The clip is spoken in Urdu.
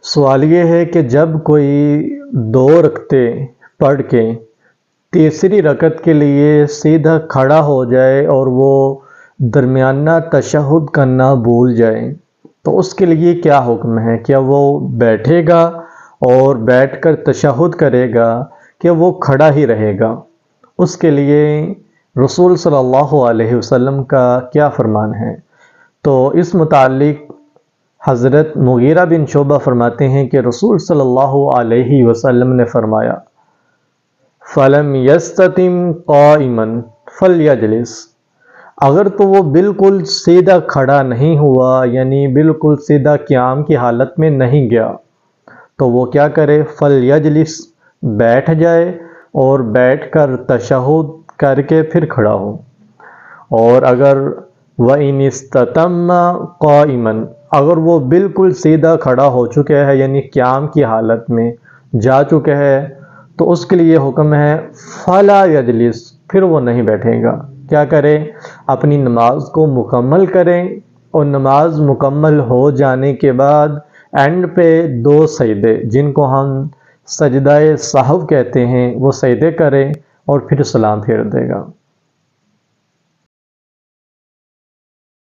سوال یہ ہے کہ جب کوئی 2 رکعتیں پڑھ کے تیسری رکعت کے لیے سیدھا کھڑا ہو جائے اور وہ درمیانہ تشہد کرنا بھول جائے تو اس کے لیے کیا حکم ہے؟ کیا وہ بیٹھے گا اور بیٹھ کر تشہد کرے گا کہ وہ کھڑا ہی رہے گا؟ اس کے لیے رسول صلی اللہ علیہ وسلم کا کیا فرمان ہے؟ تو اس متعلق حضرت مغیرہ بن شعبہ فرماتے ہیں کہ رسول صلی اللہ علیہ وسلم نے فرمایا فَلَمْ يَسْتَتِمْ قَائِمًا فَلْيَجْلِسْ، اگر تو وہ بالکل سیدھا کھڑا نہیں ہوا، یعنی بالکل سیدھا قیام کی حالت میں نہیں گیا، تو وہ کیا کرے؟ فَلْيَجْلِسْ، بیٹھ جائے اور بیٹھ کر تشہد کر کے پھر کھڑا ہو۔ اور اگر وَإِنِ اسْتَتَمَّ قَائِمًا، اگر وہ بالکل سیدھا کھڑا ہو چکے ہے، یعنی قیام کی حالت میں جا چکے ہے، تو اس کے لیے حکم ہے فَلَا يَجْلِسْ، پھر وہ نہیں بیٹھے گا۔ کیا کرے؟ اپنی نماز کو مکمل کریں، اور نماز مکمل ہو جانے کے بعد اینڈ پہ 2 سجدے، جن کو ہم سجدہ سہو کہتے ہیں، وہ سجدے کریں اور پھر سلام پھیر دے گا۔